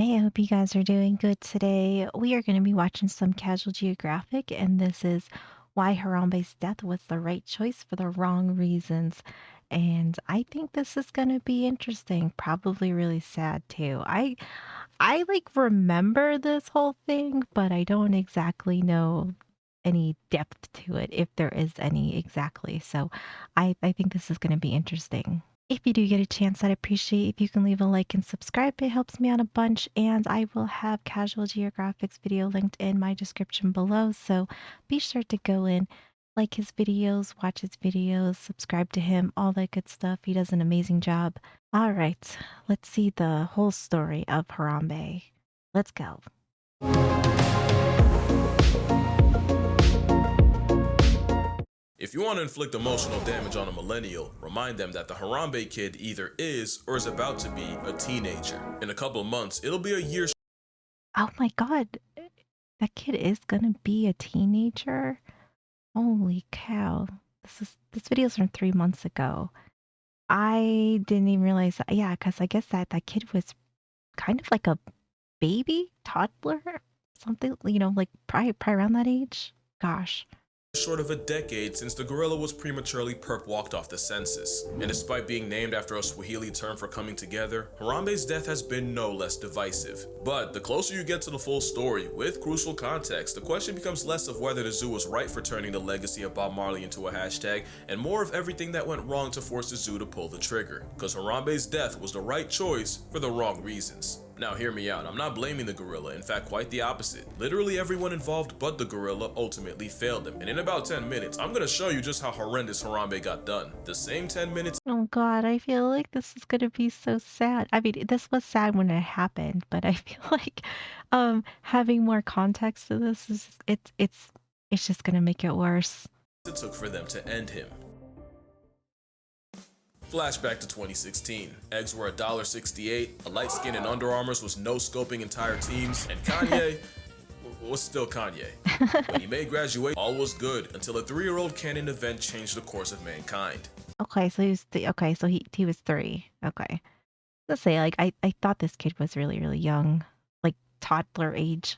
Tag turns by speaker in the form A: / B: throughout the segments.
A: Hey, I hope you guys are doing good today. We are going to be watching some Casual Geographic, and this is why Harambe's death was the right choice for the wrong reasons. And I think this is going to be interesting, probably really sad too. I like remember this whole thing, but I don't exactly know any depth to it, if there is any exactly. So I think this is going to be interesting. If you do get a chance, I'd appreciate if you can leave a like and subscribe. It helps me out a bunch, and I will have Casual Geographics video linked in my description below. So be sure to go in, like his videos, watch his videos, subscribe to him, all that good stuff. He does an amazing job. All right, let's see the whole story of Harambe. Let's go.
B: If you want to inflict emotional damage on a millennial, remind them that the Harambe kid either is or is about to be a teenager. In a couple of months, it'll be a year.
A: Oh my God, that kid is gonna be a teenager? Holy cow. This video's from 3 months ago. I didn't even realize that. Yeah, because I guess that kid was kind of like a baby, toddler, something, like probably around that age. Gosh.
B: Short of a decade since the gorilla was prematurely perp walked off the census. And despite being named after a Swahili term for coming together, Harambe's death has been no less divisive. But the closer you get to the full story, with crucial context, the question becomes less of whether the zoo was right for turning the legacy of Bob Marley into a hashtag, and more of everything that went wrong to force the zoo to pull the trigger. Because Harambe's death was the right choice for the wrong reasons. Now hear me out, I'm not blaming the gorilla, in fact quite the opposite. Literally everyone involved but the gorilla ultimately failed him, and in about 10 minutes, I'm gonna show you just how horrendous Harambe got done. The same 10 minutes.
A: Oh God, I feel like this is gonna be so sad. I mean, this was sad when it happened, but I feel like having more context to this is it's just gonna make it worse.
B: It took for them to end him. Flashback to 2016. Eggs were $1.68, a light skin and Under Armours was no-scoping entire teams, and Kanye was still Kanye. When he made graduation, all was good until a 3-year-old canon event changed the course of mankind.
A: Okay, so okay, so he was 3. Okay. Let's say like I thought this kid was really, really young, like toddler age.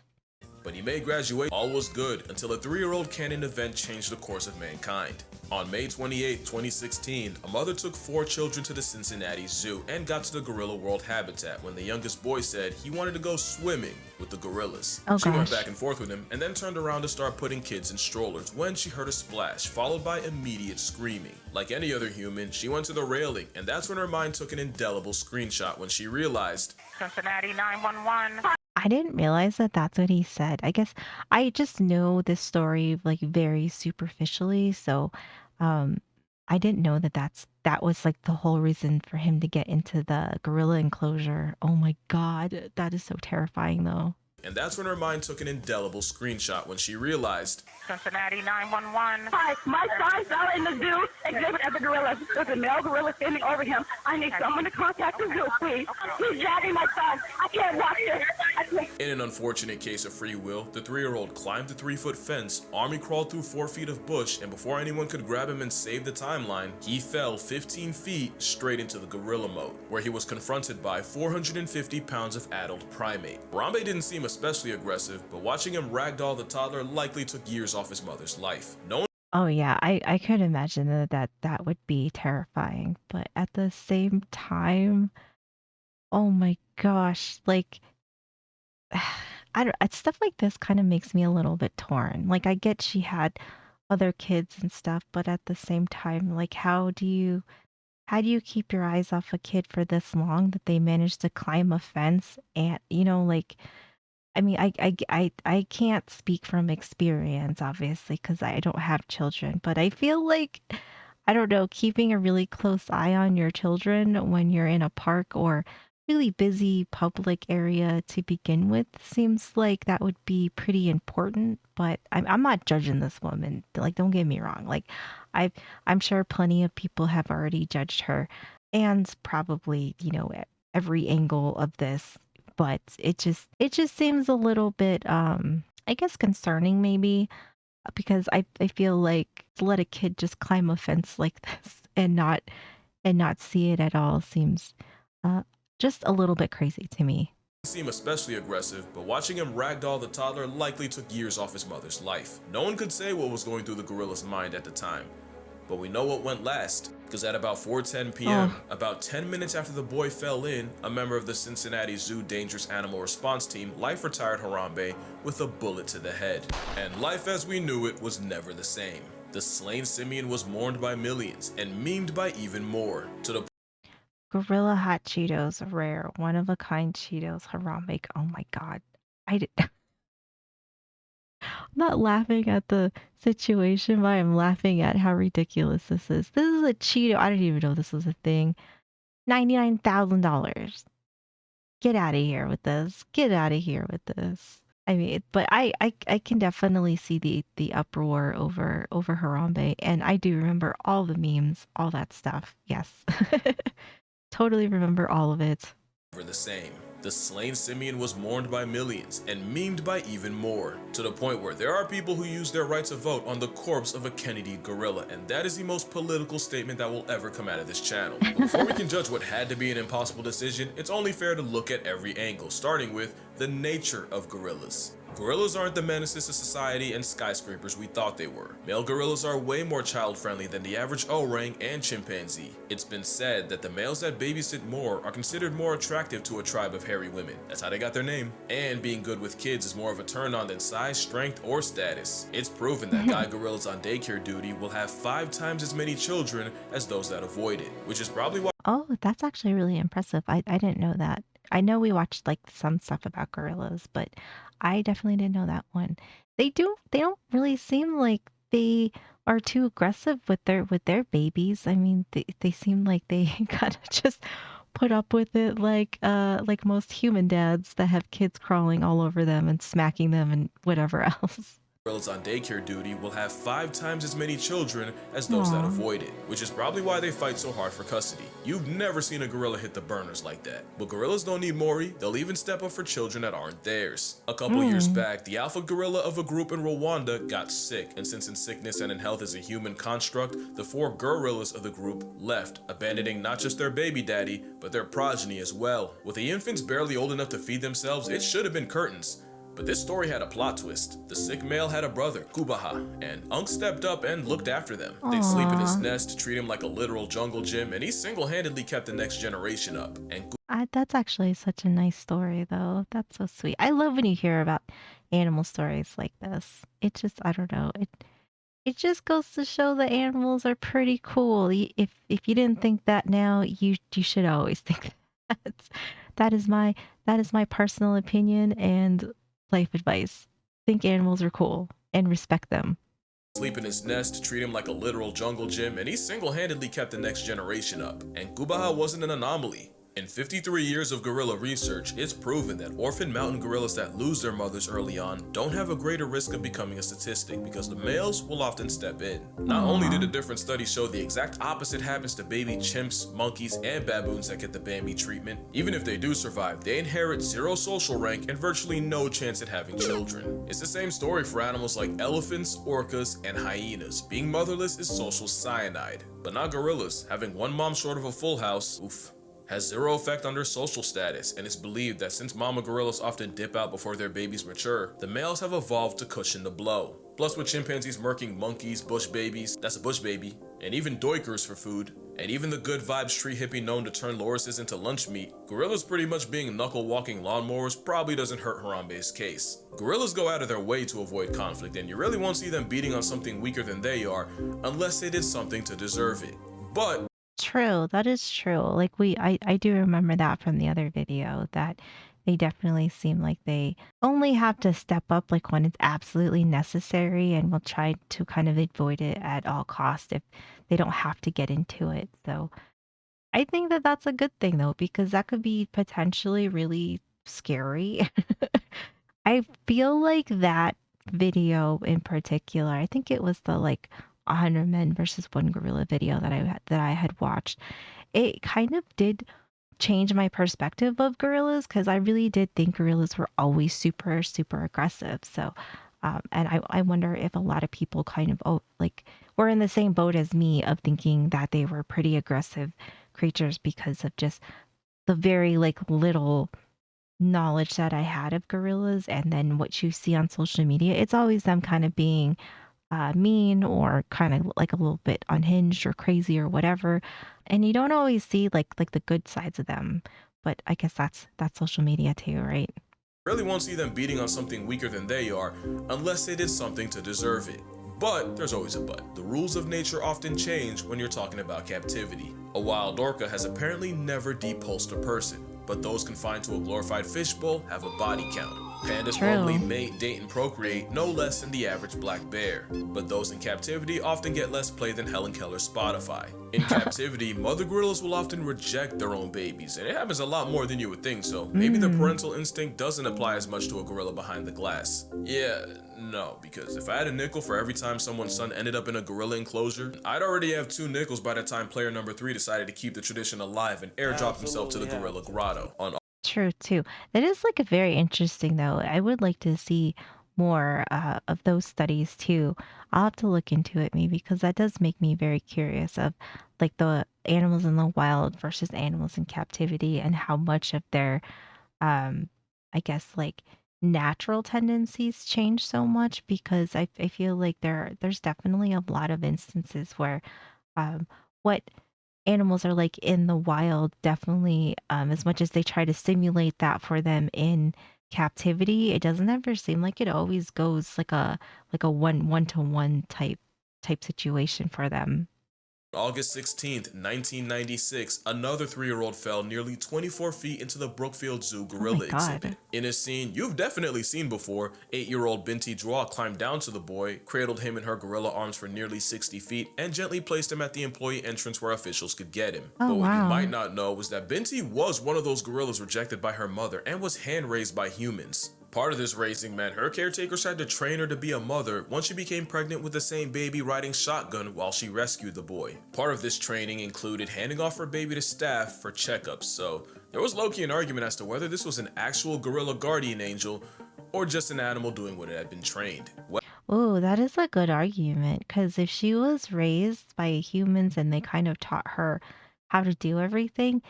B: When he made graduation, all was good until a 3-year-old canon event changed the course of mankind. On May 28, 2016, a mother took 4 children to the Cincinnati Zoo and got to the gorilla world habitat when the youngest boy said he wanted to go swimming with the gorillas.
A: Oh
B: She went
A: gosh.
B: back and forth with him and then turned around to start putting kids in strollers when she heard a splash, followed by immediate screaming. Like any other human, she went to the railing, and that's when her mind took an indelible screenshot when she realized
C: Cincinnati 911.
A: I didn't realize that that's what he said. I guess I just know this story like very superficially, so um I didn't know that that was like the whole reason for him to get into the gorilla enclosure. Oh my God, that is so terrifying though.
B: and that's when her mind took an indelible screenshot when she realized
C: Cincinnati 911.
D: Hi, my son fell in the zoo exhibit at the gorillas. There's a male gorilla standing over him. I need someone to contact the zoo, please. He's dragging my son. I can't watch this.
B: in an unfortunate case of free will, the 3-year-old climbed the 3-foot fence, army crawled through 4 feet of bush, and before anyone could grab him and save the timeline, he fell 15 feet straight into the gorilla mode, where he was confronted by 450 pounds of adult primate. Harambe didn't seem especially aggressive, but watching him ragdoll the toddler likely took years off his mother's life. No one
A: Oh yeah, I could imagine that would be terrifying, but at the same time, oh my gosh, like I don't stuff like this kind of makes me a little bit torn. Like I get she had other kids and stuff, but at the same time, like how do you keep your eyes off a kid for this long that they manage to climb a fence and like I mean I can't speak from experience obviously because I don't have children, but I feel like I don't know, keeping a really close eye on your children when you're in a park or really busy public area to begin with seems like that would be pretty important. But I'm not judging this woman. Like, don't get me wrong. Like, I'm sure plenty of people have already judged her, and probably every angle of this. But it just seems a little bit I guess concerning maybe because I feel like to let a kid just climb a fence like this and not see it at all seems uh, just a little bit crazy to me.
B: seem especially aggressive, but watching him ragdoll the toddler likely took years off his mother's life. No one could say what was going through the gorilla's mind at the time, but we know what went last, because at about 4:10 p.m.,
A: Oh,
B: about 10 minutes after the boy fell in, a member of the Cincinnati Zoo Dangerous Animal Response Team life-retired Harambe with a bullet to the head. And life as we knew it was never the same. The slain simian was mourned by millions and memed by even more, to the
A: Gorilla Hot Cheetos, rare, one of a kind Cheetos, Harambe. Oh my god. I did, I'm not laughing at the situation, but I'm laughing at how ridiculous this is. This is a Cheeto. I didn't even know this was a thing. $99,000. Get out of here with this. Get out of here with this. I mean, but I can definitely see the uproar over Harambe, and I do remember all the memes, all that stuff. Yes. Totally remember all of it.
B: never the same. The slain simian was mourned by millions and memed by even more, to the point where there are people who use their right to vote on the corpse of a Kennedy gorilla, and that is the most political statement that will ever come out of this channel. But before we can judge what had to be an impossible decision, it's only fair to look at every angle, starting with the nature of gorillas. Gorillas aren't the menaces to society and skyscrapers we thought they were. Male gorillas are way more child-friendly than the average orang and chimpanzee. It's been said that the males that babysit more are considered more attractive to a tribe of hairy women. That's how they got their name. And being good with kids is more of a turn-on than size, strength, or status. It's proven that guy gorillas on daycare duty will have 5 times as many children as those that avoid it, which is probably why
A: Oh, that's actually really impressive. I didn't know that. I know we watched like some stuff about gorillas, but I definitely didn't know that one. They don't really seem like they are too aggressive with their babies. I mean, they seem like they kind of just put up with it like most human dads that have kids crawling all over them and smacking them and whatever else.
B: gorillas on daycare duty will have 5 times as many children as those that
A: Aw.
B: avoid it, which is probably why they fight so hard for custody. You've never seen a gorilla hit the burners like that. But gorillas don't need Maury, they'll even step up for children that aren't theirs. A couple years
A: Mm.
B: back, the alpha gorilla of a group in Rwanda got sick, and since in sickness and in health is a human construct, the 4 gorillas of the group left, abandoning not just their baby daddy, but their progeny as well. With the infants barely old enough to feed themselves, it should have been curtains. But this story had a plot twist. The sick male had a brother, Kubaha, and Unc stepped up and looked after them. They'd sleep in his
A: Aw.
B: nest, treat him like a literal jungle gym, and he single-handedly kept the next generation up. And
A: That's actually such a nice story, though. That's so sweet. I love when you hear about animal stories like this. It just, I don't know. It just goes to show that animals are pretty cool. If you didn't think that now, you should always think that. That is my that is my personal opinion and life advice. Think animals are cool and respect them.
B: sleep in his nest, treat him like a literal jungle gym, and he single-handedly kept the next generation up. And Kubaha wasn't an anomaly. In 53 years of gorilla research, it's proven that orphan mountain gorillas that lose their mothers early on don't have a greater risk of becoming a statistic because the males will often step in. Not only did a
A: Aw.
B: different study show the exact opposite happens to baby chimps, monkeys, and baboons that get the Bambi treatment, even if they do survive, they inherit 0 social rank and virtually no chance at having children. It's the same story for animals like elephants, orcas, and hyenas. Being motherless is social cyanide, but not gorillas. Having one mom short of a full house, oof, has 0 effect on their social status, and it's believed that since mama gorillas often dip out before their babies mature, the males have evolved to cushion the blow. Plus, with chimpanzees murking monkeys, bush babies, that's a bush baby, and even doikers for food, and even the good vibes tree hippie known to turn lorises into lunch meat, gorillas pretty much being knuckle-walking lawnmowers probably doesn't hurt Harambe's case. Gorillas go out of their way to avoid conflict, and you really won't see them beating on something weaker than they are, unless they did something to deserve it. But
A: True, that is true. Like I do remember that from the other video that they definitely seem like they only have to step up like when it's absolutely necessary and will try to kind of avoid it at all costs if they don't have to get into it. So I think that that's a good thing though, because that could be potentially really scary. I feel like that video in particular, I think it was the like 100 men versus one gorilla video that I had watched. It kind of did change my perspective of gorillas because I really did think gorillas were always super aggressive. So, and I wonder if a lot of people kind of like were in the same boat as me of thinking that they were pretty aggressive creatures because of just the very like little knowledge that I had of gorillas and then what you see on social media, it's always them kind of being mean or kind of like a little bit unhinged or crazy or whatever. And you don't always see like the good sides of them. But I guess that's social media too, right?
B: Really won't see them beating on something weaker than they are unless they did something to deserve it. But there's always a but. The rules of nature often change when you're talking about captivity. A wild orca has apparently never depulsed a person, but those confined to a glorified fishbowl have a body count. Pandas normally
A: True.
B: mate, date, and procreate no less than the average black bear, but those in captivity often get less play than Helen Keller's Spotify. In captivity, mother gorillas will often reject their own babies, and it happens a lot more than you would think, so maybe the
A: Mm.
B: parental instinct doesn't apply as much to a gorilla behind the glass. Yeah, no, because if I had a nickel for every time someone's son ended up in a gorilla enclosure, I'd already have 2 nickels by the time player number 3 decided to keep the tradition alive and airdrop himself to the gorilla grotto. On
A: True too. That is like a very interesting though. I would like to see more of those studies too. I'll have to look into it maybe because that does make me very curious of like the animals in the wild versus animals in captivity and how much of their um I guess like natural tendencies change so much because I feel like there's definitely a lot of instances where um, what animals are like in the wild definitely as much as they try to simulate that for them in captivity, it doesn't ever seem like it always goes like a one to one type situation for them.
B: August 16th, 1996, another 3-year-old fell nearly 24 feet into the Brookfield Zoo
A: Oh my
B: gorilla
A: god.
B: exhibit. In a scene you've definitely seen before, 8-year-old Binti Jua climbed down to the boy, cradled him in her gorilla arms for nearly 60 feet, and gently placed him at the employee entrance where officials could get him.
A: Oh
B: But what you might
A: wow.
B: not know was that Binti was one of those gorillas rejected by her mother and was hand-raised by humans. Part of this raising meant her caretakers had to train her to be a mother once she became pregnant with the same baby riding shotgun while she rescued the boy. Part of this training included handing off her baby to staff for checkups, so there was low-key an argument as to whether this was an actual gorilla guardian angel or just an animal doing what it had been trained.
A: Oh, that is a good argument because if she was raised by humans and they kind of taught her how to do everything,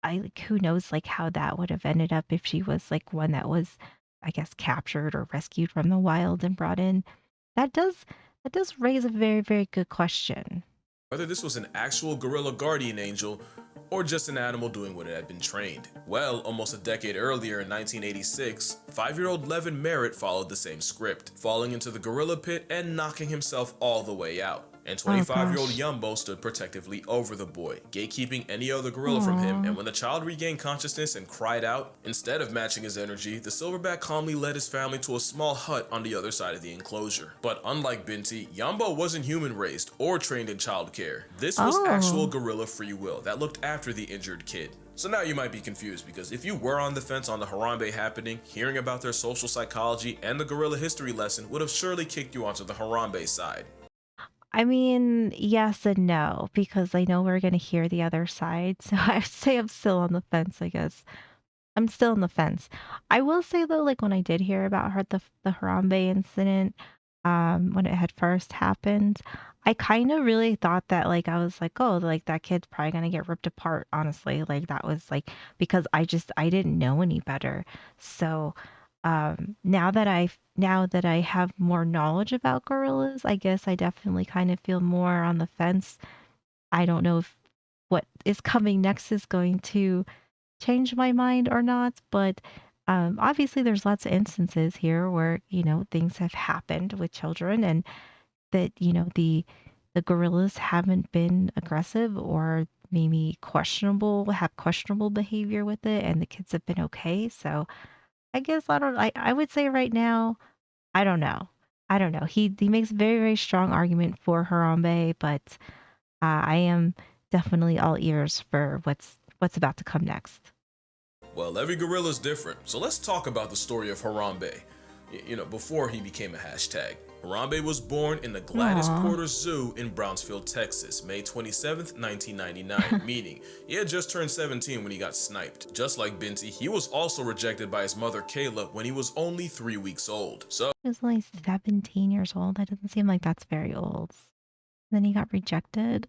A: I like, who knows, like, how that would have ended up if she was, like, one that was, I guess, captured or rescued from the wild and brought in. That does that does raise a very, very good question.
B: Whether this was an actual gorilla guardian angel or just an animal doing what it had been trained. Well, almost a decade earlier in 1986, 5-year-old Levin Merritt followed the same script, falling into the gorilla pit and knocking himself all the way out. And
A: Oh
B: 25-year-old
A: gosh.
B: Yumbo stood protectively over the boy, gatekeeping any other gorilla from him,
A: Aw.
B: and when the child regained consciousness and cried out, instead of matching his energy, the silverback calmly led his family to a small hut on the other side of the enclosure. But unlike Binti, Yumbo wasn't human raised or trained in childcare. This was actual
A: Oh.
B: gorilla free will that looked after the injured kid. So now you might be confused because if you were on the fence on the Harambe happening, hearing about their social psychology and the gorilla history lesson would have surely kicked you onto the Harambe side.
A: I mean, yes and no, because I know we're gonna hear the other side, so I say I'm still on the fence, I guess. I'm still on the fence. I will say though, like when I did hear about her the Harambe incident, when it had first happened, I kind of really thought that like I was like, oh, like that kid's probably gonna get ripped apart, honestly. Like that was like because I didn't know any better. So now that I have more knowledge about gorillas, I guess I definitely kind of feel more on the fence. I don't know if what is coming next is going to change my mind or not, but obviously there's lots of instances here where things have happened with children and that the gorillas haven't been aggressive or maybe have questionable behavior with it and the kids have been okay. So I guess I would say right now I don't know. I don't know. He makes a very, very strong argument for Harambe, but I am definitely all ears for what's about to come next.
B: Well, every gorilla is different, so let's talk about the story of Harambe. Before he became a hashtag. Harambe was born in the Gladys
A: Aw.
B: Porter Zoo in Brownsville, Texas, May 27th, 1999, meaning he had just turned 17 when he got sniped. Just like Binti, he was also rejected by his mother Kayla when he was only 3 weeks old. So
A: He was only 17 years old. That doesn't seem like that's very old. Then he got rejected.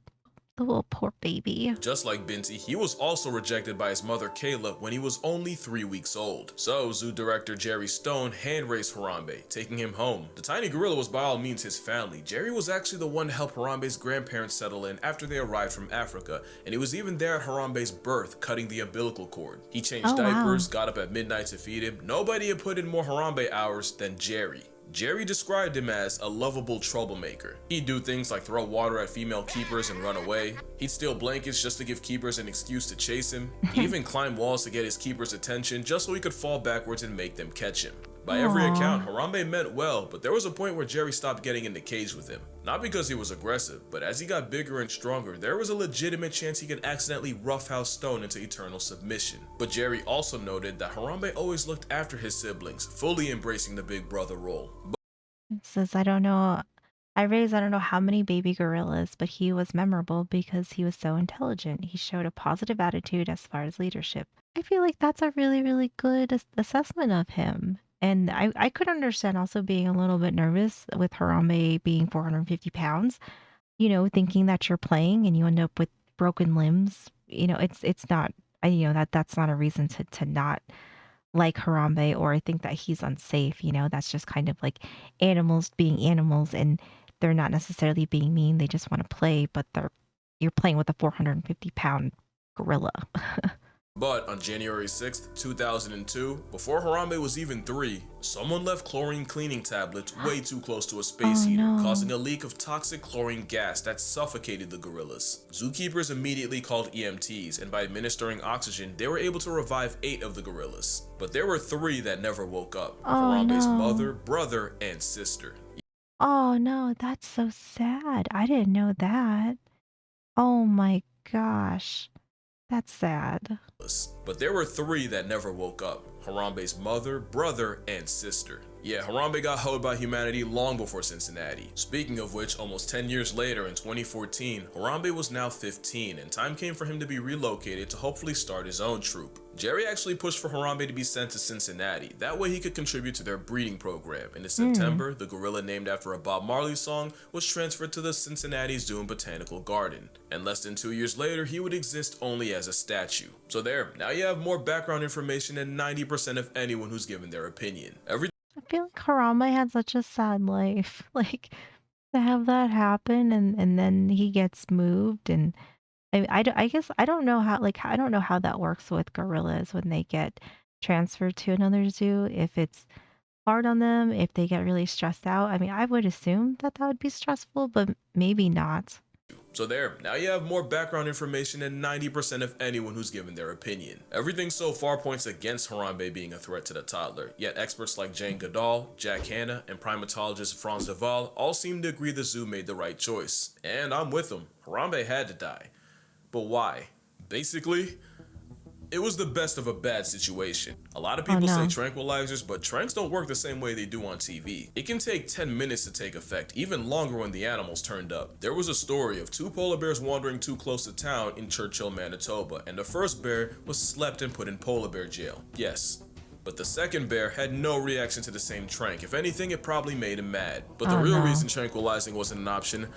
A: The little poor baby.
B: Just like Binti, he was also rejected by his mother Kayla when he was only 3 weeks old. So zoo director Jerry Stone hand-raised Harambe, taking him home. The tiny gorilla was by all means his family. Jerry was actually the one to help Harambe's grandparents settle in after they arrived from Africa, and he was even there at Harambe's birth, cutting the umbilical cord. He changed
A: Oh, wow.
B: diapers, got up at midnight to feed him. Nobody had put in more Harambe hours than Jerry. Jerry described him as a lovable troublemaker. He'd do things like throw water at female keepers and run away. He'd steal blankets just to give keepers an excuse to chase him. He even climbed walls to get his keepers' attention just so he could fall backwards and make them catch him. By every
A: Aw.
B: account, Harambe meant well, but there was a point where Jerry stopped getting in the cage with him. Not because he was aggressive, but as he got bigger and stronger, there was a legitimate chance he could accidentally roughhouse Stone into eternal submission. But Jerry also noted that Harambe always looked after his siblings, fully embracing the big brother role.
A: It says, I don't know. I don't know how many baby gorillas, but he was memorable because he was so intelligent. He showed a positive attitude as far as leadership. I feel like that's a really, really good assessment of him. And I could understand also being a little bit nervous with Harambe being 450 pounds, thinking that you're playing and you end up with broken limbs. It's not, that's not a reason to not like Harambe or think that he's unsafe. That's just kind of like animals being animals and they're not necessarily being mean. They just want to play, but you're playing with a 450-pound gorilla.
B: But on January 6, 2002, before Harambe was even 3, someone left chlorine cleaning tablets way too close to a space
A: Oh,
B: heater,
A: no.
B: causing a leak of toxic chlorine gas that suffocated the gorillas. Zookeepers immediately called EMTs, and by administering oxygen, they were able to revive 8 of the gorillas. But there were 3 that never woke up:
A: Oh,
B: Harambe's
A: no.
B: mother, brother, and sister.
A: Oh, no, that's so sad. I didn't know that. Oh my gosh. That's sad.
B: But there were 3 that never woke up: Harambe's mother, brother, and sister. Yeah, Harambe got hoed by humanity long before Cincinnati. Speaking of which, almost 10 years later in 2014, Harambe was now 15 and time came for him to be relocated to hopefully start his own troupe. Jerry actually pushed for Harambe to be sent to Cincinnati, that way he could contribute to their breeding program. And in September, the gorilla named after a Bob Marley song was transferred to the Cincinnati Zoo and Botanical Garden. And less than 2 years later, he would exist only as a statue. So there, now you have more background information than 90% of anyone who's given their opinion.
A: I feel like Harambe had such a sad life. Like to have that happen and then he gets moved and I guess I don't know how I don't know how that works with gorillas when they get transferred to another zoo, if it's hard on them, if they get really stressed out. I mean, I would assume that that would be stressful, but maybe not.
B: So there, now you have more background information than 90% of anyone who's given their opinion. Everything so far points against Harambe being a threat to the toddler, yet experts like Jane Goodall, Jack Hanna, and primatologist Franz de Waal all seem to agree the zoo made the right choice. And I'm with them. Harambe had to die. But why? Basically, it was the best of a bad situation. A lot of
A: Oh
B: people say
A: no.
B: tranquilizers, but tranks don't work the same way they do on TV. It can take 10 minutes to take effect, even longer when the animals turned up. There was a story of 2 polar bears wandering too close to town in Churchill, Manitoba, and the first bear was slept and put in polar bear jail. Yes. But the second bear had no reaction to the same trank. If anything, it probably made him mad. But the
A: Oh
B: real
A: no.
B: reason tranquilizing wasn't an option.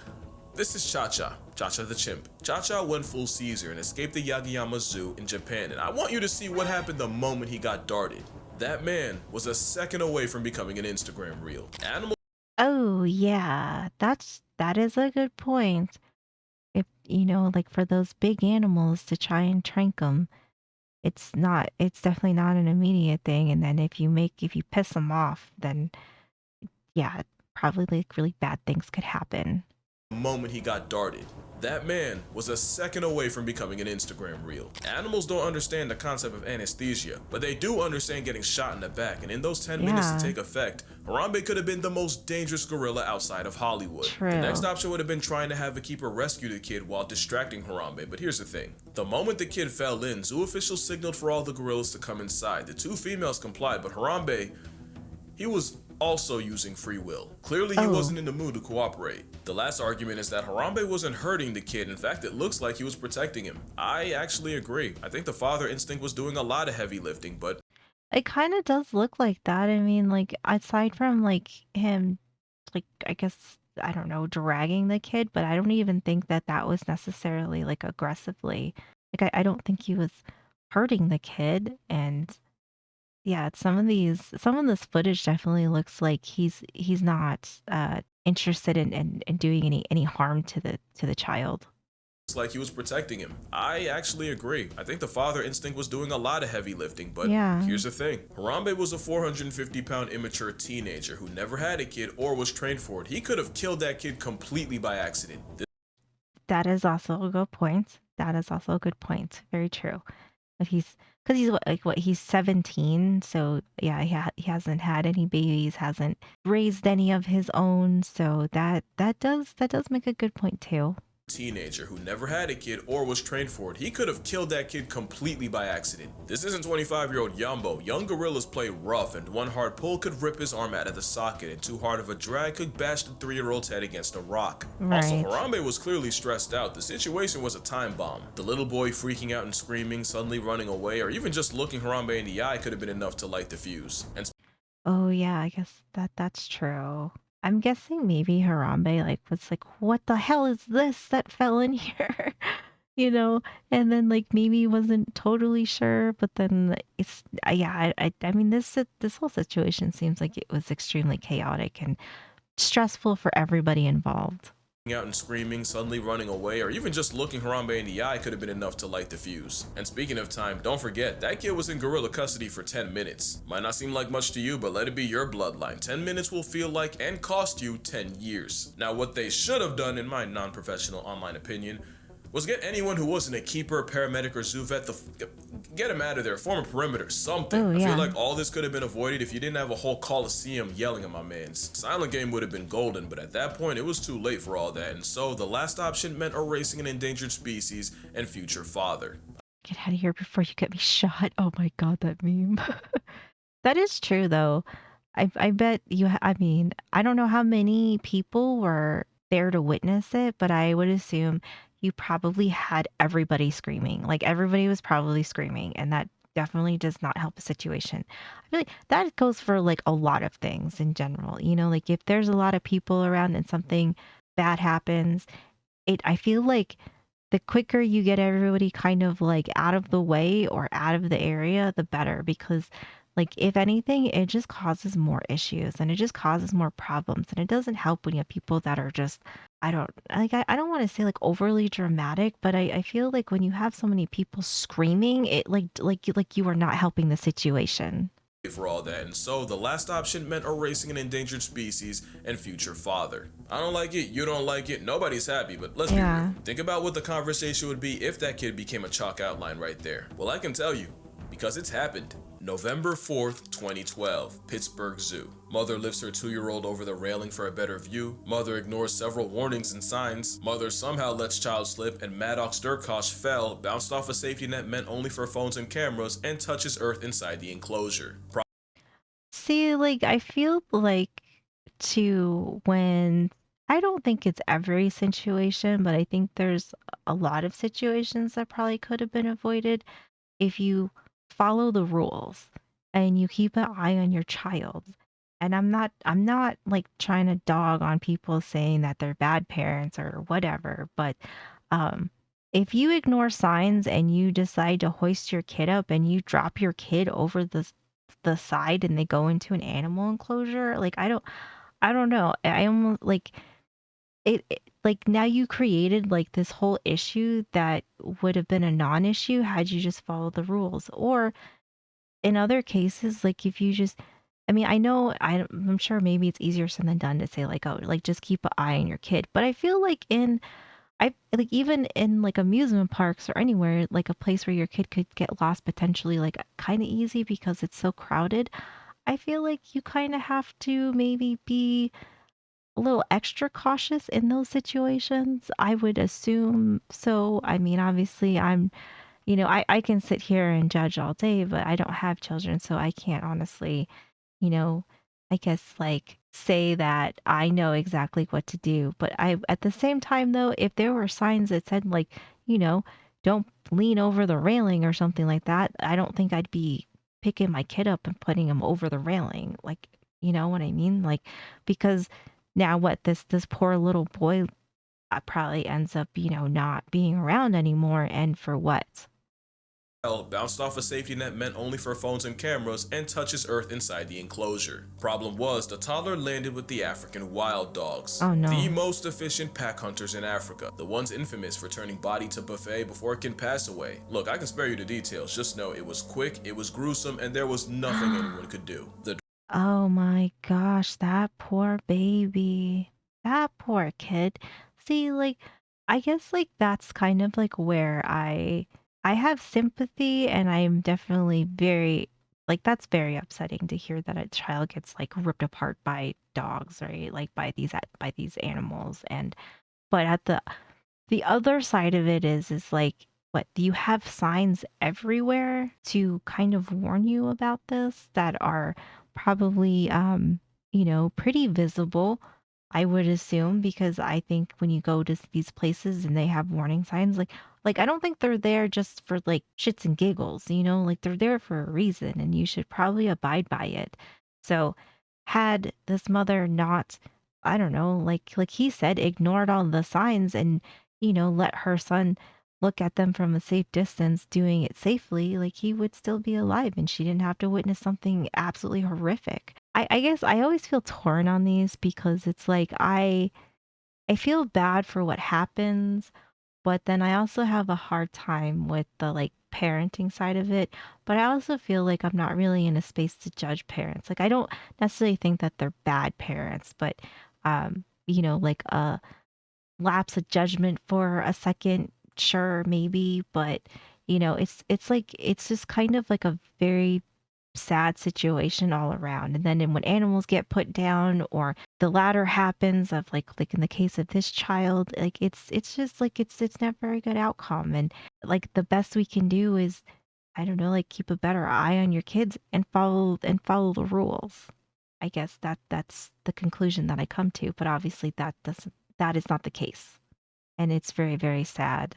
B: This is Cha-Cha, Cha-Cha the chimp. Cha-Cha went full Caesar and escaped the Yagiyama Zoo in Japan, and I want you to see what happened the moment he got darted. That man was a second away from becoming an Instagram reel.
A: Oh yeah. That is a good point. If like for those big animals to try and trank them, it's definitely not an immediate thing. And then if you piss them off, then yeah, probably like really bad things could happen.
B: The moment he got darted. That man was a second away from becoming an Instagram reel. Animals don't understand the concept of anesthesia, but they do understand getting shot in the back, and in those 10 minutes to
A: Yeah.
B: take effect, Harambe could have been the most dangerous gorilla outside of Hollywood.
A: True.
B: The next option would have been trying to have a keeper rescue the kid while distracting Harambe, but here's the thing. The moment the kid fell in, zoo officials signaled for all the gorillas to come inside. The 2 females complied, but Harambe, he was also using free will. Clearly he
A: Oh.
B: wasn't in the mood to cooperate. The last argument is that Harambe wasn't hurting the kid. In fact, it looks like he was protecting him. I actually agree. I think the father instinct was doing a lot of heavy lifting, but
A: It kind of does look like that. I mean, like aside from like him, like I guess I don't know, dragging the kid, but I don't even think that that was necessarily like aggressively. Like I don't think he was hurting the kid. And yeah, some of this footage definitely looks like he's not interested in doing any harm to the child.
B: like he was protecting him. I actually agree. I think the father instinct was doing a lot of heavy lifting, but
A: Yeah.
B: here's the thing. Harambe was a 450-pound immature teenager who never had a kid or was trained for it. He could have killed that kid completely by accident.
A: That is also a good point. That is also a good point. Very true. But because he's what, he's 17, so yeah, he hasn't had any babies, hasn't raised any of his own, so that does make a good point too.
B: Teenager who never had a kid or was trained for it. He could have killed that kid completely by accident. This isn't 25-year-old Yumbo. Young gorillas play rough, and one hard pull could rip his arm out of the socket, and too hard of a drag could bash the 3-year-old's head against a rock. Also,
A: Right.
B: Harambe was clearly stressed out. The situation was a time bomb. The little boy freaking out and screaming, suddenly running away, or even just looking Harambe in the eye could have been enough to light the fuse. And
A: Oh yeah, I guess that's true. I'm guessing maybe Harambe like was like, what the hell is this that fell in here? You know, and then like maybe wasn't totally sure, but then it's yeah, I mean this whole situation seems like it was extremely chaotic and stressful for everybody involved.
B: out and screaming, suddenly running away, or even just looking Harambe in the eye could have been enough to light the fuse. And speaking of time, don't forget, that kid was in gorilla custody for 10 minutes. Might not seem like much to you, but let it be your bloodline. 10 minutes will feel like and cost you 10 years. Now, what they should have done, in my non-professional online opinion, was get anyone who wasn't a keeper, paramedic, or zoo vet, get him out of there, form a perimeter, something.
A: Oh
B: I feel
A: yeah.
B: like all this could have been avoided if you didn't have a whole coliseum yelling at my mans. Silent game would have been golden, but at that point it was too late for all that, and so the last option meant erasing an endangered species and future father.
A: Get out of here before you get me shot. Oh my god, that meme. That is true though. I bet you I mean, I don't know how many people were there to witness it, but I would assume you probably had everybody screaming. Like everybody was probably screaming, and that definitely does not help a situation. I feel like that goes for like a lot of things in general. You know, like if there's a lot of people around and something bad happens, I feel like the quicker you get everybody kind of like out of the way or out of the area, the better. Because, like, if anything, it just causes more issues and it just causes more problems. And it doesn't help when you have people that are just, I don't like, I don't want to say like overly dramatic, but I feel like when you have so many people screaming, it like you are not helping the situation.
B: For all that, and so the last option meant erasing an endangered species and future father. I don't like it, you don't like it, nobody's happy, but let's be
A: Yeah.
B: real. Think about what the conversation would be if that kid became a chalk outline right there. Well, I can tell you, because it's happened. November 4th, 2012, Pittsburgh Zoo. Mother lifts her 2-year-old over the railing for a better view. Mother ignores several warnings and signs. Mother somehow lets child slip, and Maddox Durkosh fell, bounced off a safety net meant only for phones and cameras, and touches earth inside the enclosure.
A: See, like, I feel like to when I don't think it's every situation, but I think there's a lot of situations that probably could have been avoided if you follow the rules and you keep an eye on your child. And I'm not like trying to dog on people saying that they're bad parents or whatever, but um if you ignore signs and you decide to hoist your kid up and you drop your kid over the side and they go into an animal enclosure, like I don't know. I almost like like now you created like this whole issue that would have been a non-issue had you just followed the rules. Or in other cases, like if you just I mean, I know I'm sure maybe it's easier said than done to say like, oh, like just keep an eye on your kid. But I feel like I like even in like amusement parks or anywhere, like a place where your kid could get lost potentially like kind of easy because it's so crowded. I feel like you kind of have to maybe be a little extra cautious in those situations. I would assume so. I mean, obviously, I can sit here and judge all day, but I don't have children, so I can't honestly, you know, I guess like say that I know exactly what to do. But at the same time, though, if there were signs that said like, you know, don't lean over the railing or something like that, I don't think I'd be picking my kid up and putting him over the railing. Like, you know what I mean? Like, because Now what, this poor little boy probably ends up, not being around anymore, and for what?
B: Bounced off a safety net meant only for phones and cameras and touches earth inside the enclosure. Problem was, the toddler landed with the African wild dogs,
A: Oh
B: the
A: no.
B: most efficient pack hunters in Africa, the ones infamous for turning body to buffet before it can pass away. Look, I can spare you the details, just know it was quick, it was gruesome, and there was nothing anyone could do. The
A: Oh my gosh, that poor baby. That poor kid. See, like, I guess like that's kind of like where I have sympathy, and I'm definitely very like that's very upsetting to hear that a child gets like ripped apart by dogs, right? Like by these animals. And but at the other side of it is like, what, you have signs everywhere to kind of warn you about this that are probably, pretty visible, I would assume, because I think when you go to these places and they have warning signs, like I don't think they're there just for like shits and giggles, like they're there for a reason, and you should probably abide by it. So, had this mother not, I don't know, like he said, ignored all the signs and, let her son look at them from a safe distance, doing it safely, like he would still be alive and she didn't have to witness something absolutely horrific. I guess I always feel torn on these because it's like I feel bad for what happens, but then I also have a hard time with the, like, parenting side of it, but I also feel like I'm not really in a space to judge parents. Like, I don't necessarily think that they're bad parents, but, like, a lapse of judgment for a second, sure, maybe, but, it's like it's just kind of like a very sad situation all around. And then when animals get put down or the latter happens of like in the case of this child, like it's just like it's not very good outcome. And like the best we can do is, I don't know, like keep a better eye on your kids and follow the rules. I guess that's the conclusion that I come to, but obviously that is not the case. And it's very, very sad.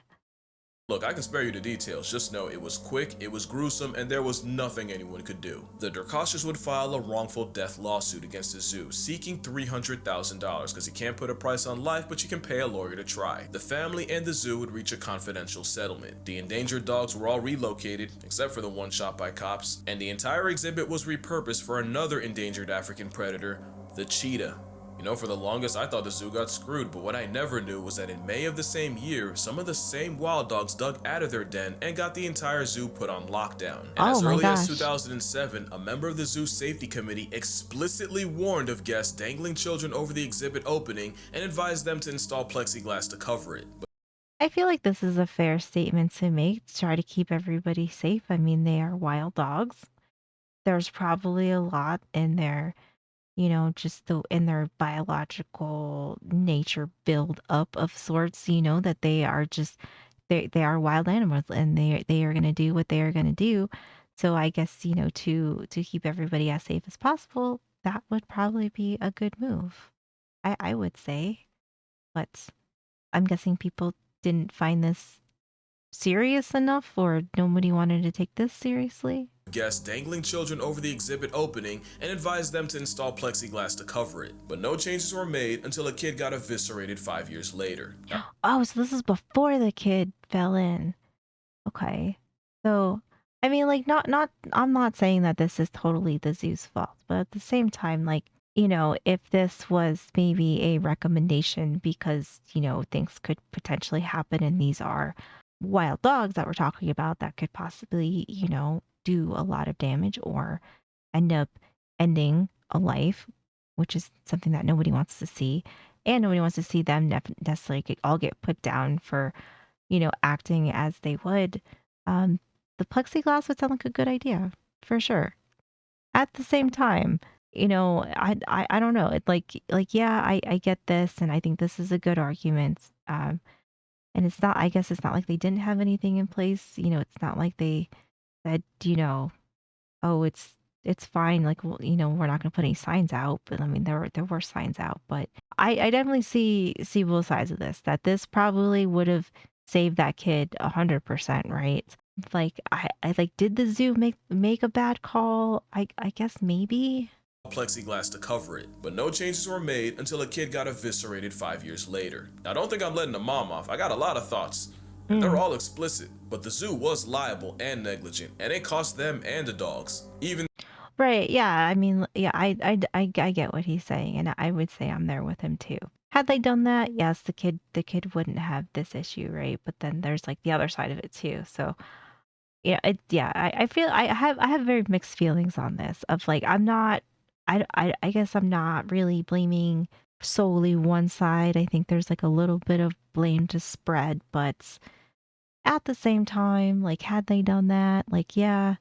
B: Look, I can spare you the details, just know it was quick, it was gruesome, and there was nothing anyone could do. The Derkashas would file a wrongful death lawsuit against the zoo, seeking $300,000 because you can't put a price on life, but you can pay a lawyer to try. The family and the zoo would reach a confidential settlement. The endangered dogs were all relocated, except for the one shot by cops, and the entire exhibit was repurposed for another endangered African predator, the cheetah. For the longest I thought the zoo got screwed, but what I never knew was that in May of the same year, some of the same wild dogs dug out of their den and got the entire zoo put on lockdown. And
A: Oh
B: as
A: my
B: early as
A: gosh.
B: 2007, a member of the zoo safety committee explicitly warned of guests dangling children over the exhibit opening and advised them to install plexiglass to cover it.
A: I feel like this is a fair statement to make to try to keep everybody safe. I mean, they are wild dogs. There's probably a lot in their, just in their biological nature build up of sorts, that they are just they are wild animals and they are going to do what they are going to do. So I guess, to keep everybody as safe as possible, that would probably be a good move. I would say, but I'm guessing people didn't find this serious enough or nobody wanted to take this seriously.
B: Guests dangling children over the exhibit opening and advised them to install plexiglass to cover it. But no changes were made until a kid got eviscerated 5 years later.
A: Oh, so this is before the kid fell in. Okay. So, I mean, like, I'm not saying that this is totally the zoo's fault, but at the same time, like, if this was maybe a recommendation because, things could potentially happen and these are wild dogs that we're talking about that could possibly, do a lot of damage or end up ending a life, which is something that nobody wants to see. And nobody wants to see them necessarily all get put down for, acting as they would. Um, the plexiglass would sound like a good idea for sure. At the same time, I don't know. It like yeah, I get this, and I think this is a good argument. And it's not. I guess it's not like they didn't have anything in place. It's not like they said, oh, it's fine. Like, well, we're not going to put any signs out. But I mean, there were signs out. But I definitely see both sides of this. That this probably would have saved that kid 100%, right? Like, I like, did the zoo make a bad call? I guess maybe.
B: plexiglass to cover it, but no changes were made until a kid got eviscerated 5 years later. Now don't think I'm letting the mom off, I got a lot of thoughts, and they're
A: Mm.
B: all explicit, but the zoo was liable and negligent, and it cost them and the dogs. Even
A: Right, yeah, I mean, yeah, I get what he's saying, and I would say I'm there with him too. Had they done that, yes, the kid wouldn't have this issue, right? But then there's, like, the other side of it too, so, yeah, I feel I have very mixed feelings on this of, like, I'm not I guess I'm not really blaming solely one side. I think there's, like, a little bit of blame to spread, but at the same time, like, had they done that, like, yeah,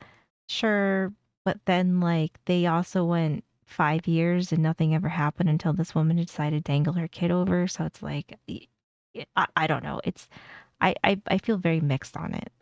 A: sure, but then, like, they also went 5 years and nothing ever happened until this woman decided to dangle her kid over, so it's like, I don't know, I feel very mixed on it.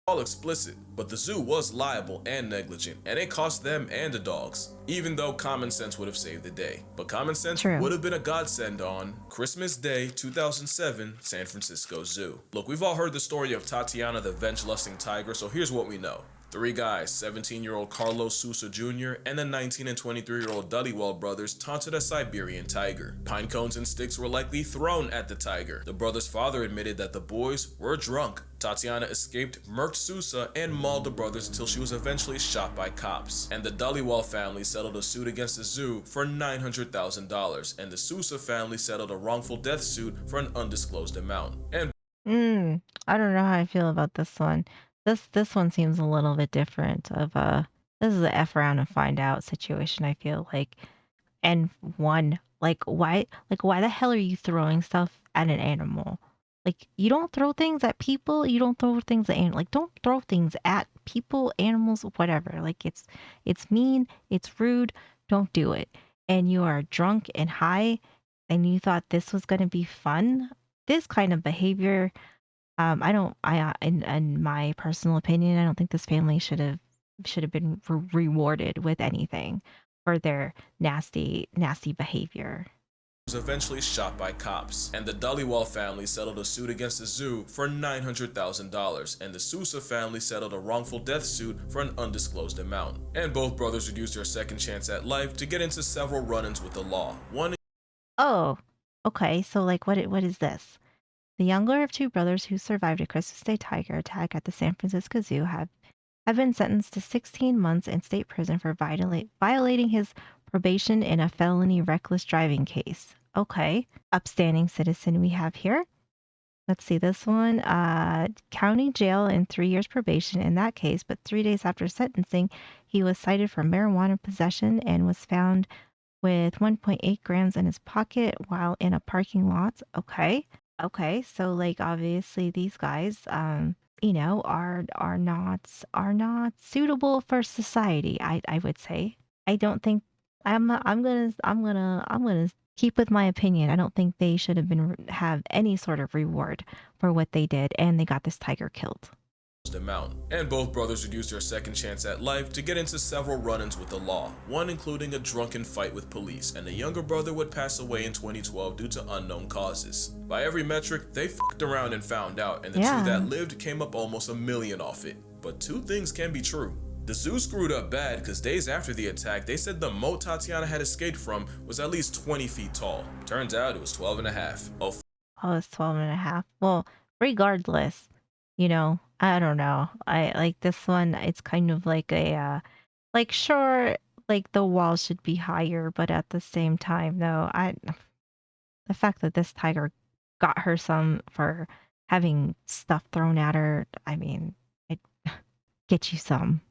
B: all explicit, but the zoo was liable and negligent, and it cost them and the dogs, even though common sense would have saved the day. But common sense
A: True.
B: would have been a godsend on Christmas Day 2007, San Francisco Zoo. Look, we've all heard the story of Tatiana the venge-lusting tiger, so here's what we know. Three guys, 17-year-old Carlos Sousa Jr. and the 19 and 23-year-old Dhaliwal brothers taunted a Siberian tiger. Pine cones and sticks were likely thrown at the tiger. The brothers' father admitted that the boys were drunk. Tatiana escaped, murked Sousa, and mauled the brothers until she was eventually shot by cops. And the Dhaliwal family settled a suit against the zoo for $900,000, and the Sousa family settled a wrongful death suit for an undisclosed amount. And
A: I don't know how I feel about this one. This one seems a little bit different of this is a F around and find out situation, I feel like. And one, like why the hell are you throwing stuff at an animal? Like you don't throw things at people, you don't throw things at like don't throw things at people, animals, whatever. Like it's mean, it's rude, don't do it. And you are drunk and high and you thought this was going to be fun. This kind of behavior I don't in my personal opinion, I don't think this family should have been rewarded with anything for their nasty behavior.
B: was eventually shot by cops, and the Dhaliwal family settled a suit against the zoo for $900,000, and the Sousa family settled a wrongful death suit for an undisclosed amount. And both brothers would use their second chance at life to get into several run-ins with the law. One
A: Oh, okay. So like what is this? The younger of two brothers who survived a Christmas Day tiger attack at the San Francisco Zoo have been sentenced to 16 months in state prison for violating his probation in a felony reckless driving case. Okay. Upstanding citizen we have here. Let's see this one. County jail and 3 years probation in that case, but 3 days after sentencing, he was cited for marijuana possession and was found with 1.8 grams in his pocket while in a parking lot. Okay. Okay. So like obviously these guys are not suitable for society, I would say. I don't think I'm gonna keep with my opinion. I don't think they should have been have any sort of reward for what they did and they got this tiger killed.
B: amount. And both brothers would use their second chance at life to get into several run-ins with the law, one including a drunken fight with police, and the younger brother would pass away in 2012 due to unknown causes. By every metric, they fucked around and found out, and the two
A: Yeah.
B: that lived came up almost $1 million off it. But two things can be true. The zoo screwed up bad because days after the attack, they said the moat Tatiana had escaped from was at least 20 feet tall. Turns out it was 12 and a half. Oh,
A: Oh, it's 12 and a half. Well, regardless, I don't know. I like this one. It's kind of like like sure, like the wall should be higher, but at the same time, though, the fact that this tiger got her some for having stuff thrown at her, I mean, it get you some.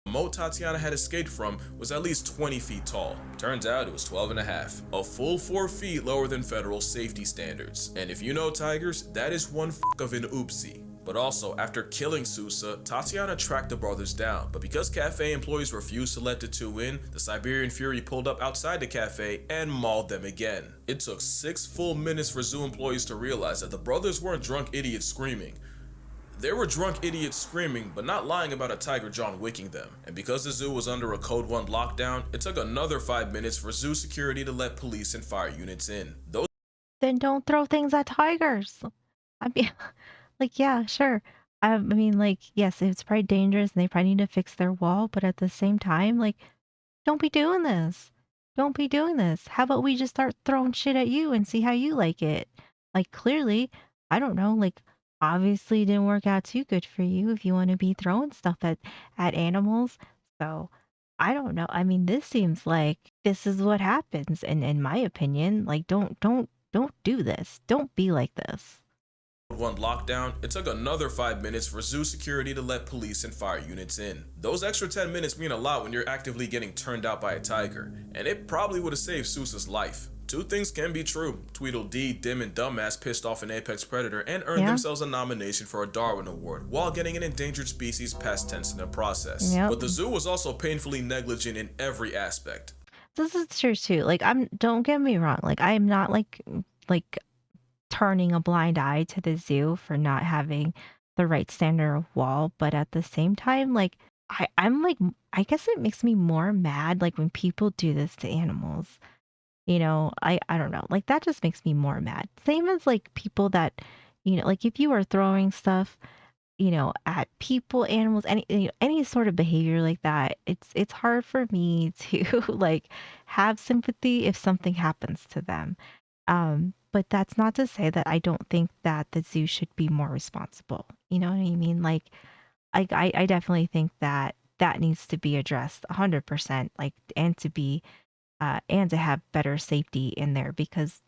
B: the moat Tatiana had escaped from was at least 20 feet tall. Turns out it was 12 and a half. A full 4 feet lower than federal safety standards. And if you know tigers, that is one of an oopsie. But also, after killing Sousa, Tatiana tracked the brothers down, but because cafe employees refused to let the two in, the Siberian Fury pulled up outside the cafe and mauled them again. It took 6 full minutes for zoo employees to realize that the brothers weren't drunk idiots screaming. They were drunk idiots screaming, but not lying about a tiger John Wicking them. And because the zoo was under a Code 1 lockdown, it took another 5 minutes for zoo security to let police and fire units in. Those
A: Then don't throw things at tigers. I mean, like, yeah, sure. I mean, like, yes, it's probably dangerous and they probably need to fix their wall, but at the same time, like, Don't be doing this. Don't be doing this. How about we just start throwing shit at you and see how you like it? Like, clearly, I don't know, like, obviously it didn't work out too good for you if you want to be throwing stuff at animals. So, I don't know. I mean, this seems like this is what happens, and in my opinion, like, don't do this. Don't be like this.
B: One lockdown, it took another 5 minutes for zoo security to let police and fire units in. Those extra 10 minutes mean a lot when you're actively getting turned out by a tiger, and it probably would have saved Sousa's life. Two things can be true. Tweedledee, Dim, and Dumbass pissed off an apex predator and earned
A: Yeah.
B: themselves a nomination for a Darwin Award while getting an endangered species past tense in the process.
A: Yep.
B: But the zoo was also painfully negligent in every aspect.
A: This is true too. Like, don't get me wrong. Like, I am not like turning a blind eye to the zoo for not having the right standard of wall, but at the same time, like, I'm like, I guess it makes me more mad like when people do this to animals. I don't know. Like, that just makes me more mad. Same as like people that, like if you are throwing stuff, at people, animals, any sort of behavior like that, it's hard for me to like have sympathy if something happens to them. But that's not to say that I don't think that the zoo should be more responsible. You know what I mean? Like, I definitely think that that needs to be addressed 100%, like, and to have better safety in there because,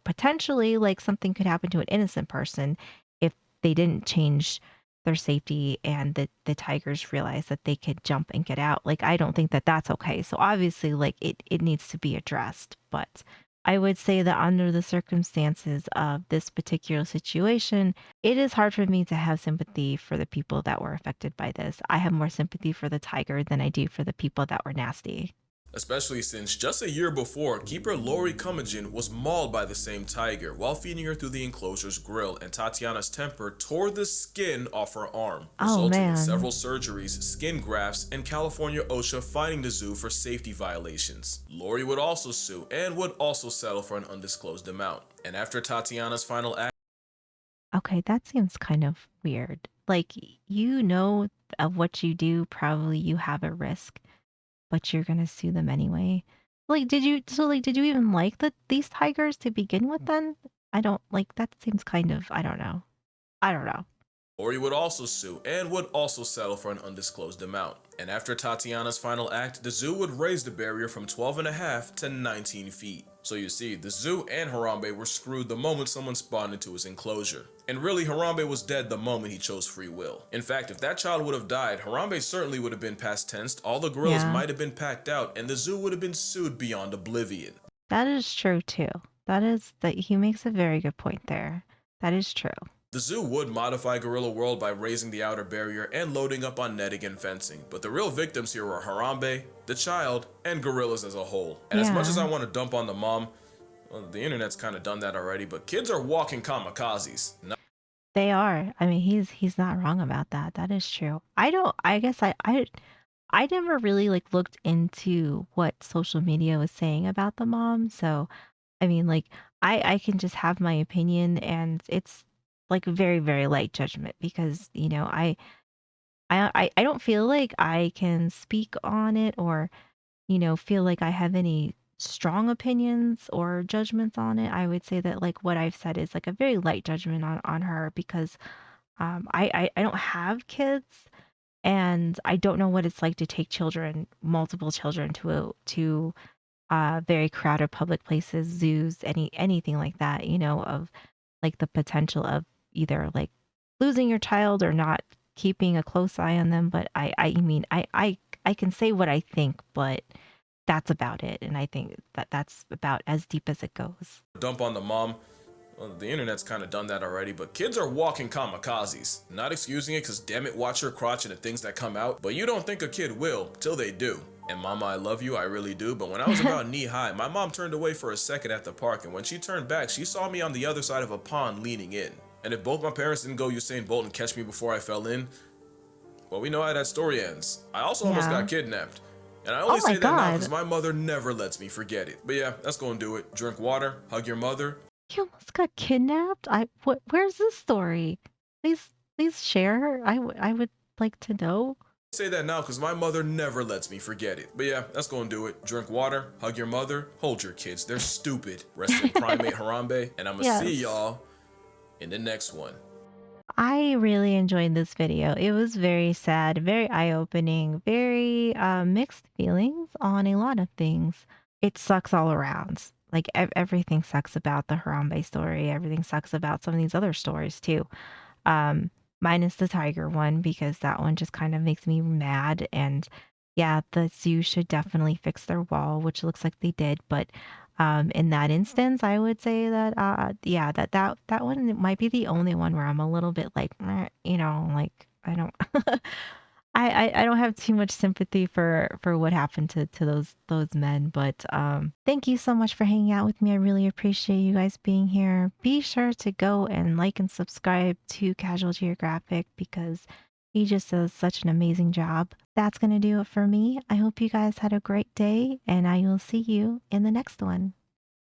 A: potentially, like, something could happen to an innocent person if they didn't change their safety and the tigers realize that they could jump and get out. Like, I don't think that that's okay. So obviously, like, it needs to be addressed. But I would say that under the circumstances of this particular situation, it is hard for me to have sympathy for the people that were affected by this. I have more sympathy for the tiger than I do for the people that were nasty.
B: Especially since just a year before, keeper Lori Cummagen was mauled by the same tiger while feeding her through the enclosure's grill, and Tatiana's temper tore the skin off her arm,
A: Oh,
B: resulting in
A: man.
B: several surgeries, skin grafts, and California OSHA fining the zoo for safety violations. Lori would also sue and would also settle for an undisclosed amount. And after Tatiana's final act,
A: Okay, that seems kind of weird. Like, you know of what you do, probably you have a risk, but you're gonna sue them anyway. Like, did you even like these tigers to begin with then? I don't like that seems kind of, I don't know. I don't know.
B: Lori would also sue and would also settle for an undisclosed amount. And after Tatiana's final act, the zoo would raise the barrier from 12.5 to 19 feet. So you see, the zoo and Harambe were screwed the moment someone spawned into his enclosure. And really, Harambe was dead the moment he chose free will. In fact, if that child would have died, Harambe certainly would have been past tensed, all the gorillas
A: Yeah,
B: might have been packed out, and the zoo would have been sued beyond oblivion.
A: that is true too. That he makes a very good point there. That is true.
B: The zoo would modify Gorilla World by raising the outer barrier and loading up on netting and fencing, but the real victims here were Harambe, the child, and gorillas as a whole. And as much as
A: Yeah,
B: I want to dump on the mom, well, the internet's kind of done that already, but kids are walking kamikazes.
A: they are. I mean, he's not wrong about that. That is true. I guess I never really like looked into what social media was saying about the mom. So, I mean, like, I can just have my opinion and it's like very, very light judgment because, I don't feel like I can speak on it or, feel like I have any strong opinions or judgments on it. I would say that like what I've said is like a very light judgment on her because I don't have kids and I don't know what it's like to take multiple children to very crowded public places, zoos, anything like that, of like the potential of either like losing your child or not keeping a close eye on them. But I mean, I can say what I think, but that's about it. And I think that that's about as deep as it goes.
B: Dump on the mom. Well, the internet's kind of done that already, but kids are walking kamikazes. Not excusing it, cause damn it, watch your crotch and the things that come out, but you don't think a kid will, till they do. And mama, I love you, I really do, but when I was about knee high, my mom turned away for a second at the park, and when she turned back, she saw me on the other side of a pond leaning in. And if both my parents didn't go Usain Bolt and catch me before I fell in, well, we know how that story ends. I also almost
A: Yeah.
B: got kidnapped. And I
A: Oh
B: only
A: my
B: say that now because
A: God.
B: my mother never lets me forget it. But yeah, that's gonna do it. Drink water, hug your mother.
A: You almost got kidnapped? Where's this story? Please share. I would like to know.
B: Say that now because my mother never lets me forget it. But yeah, that's gonna do it. Drink water, hug your mother, hold your kids. They're stupid. Rest in primate Harambe, and I'ma see
A: Yes.
B: y'all in the next one.
A: I really enjoyed this video. It was very sad, very eye-opening, very mixed feelings on a lot of things. It sucks all around. Like everything sucks about the Harambe story. Everything sucks about some of these other stories too. Um, Minus the tiger one because that one just kind of makes me mad. And yeah, the zoo should definitely fix their wall, which looks like they did. But in that instance, I would say that yeah, that one might be the only one where I'm a little bit like, "Meh," like I don't. I don't have too much sympathy for what happened to those men, but thank you so much for hanging out with me. I really appreciate you guys being here. Be sure to go and like and subscribe to Casual Geographic because he just does such an amazing job. That's going to do it for me. I hope you guys had a great day and I will see you in the next one.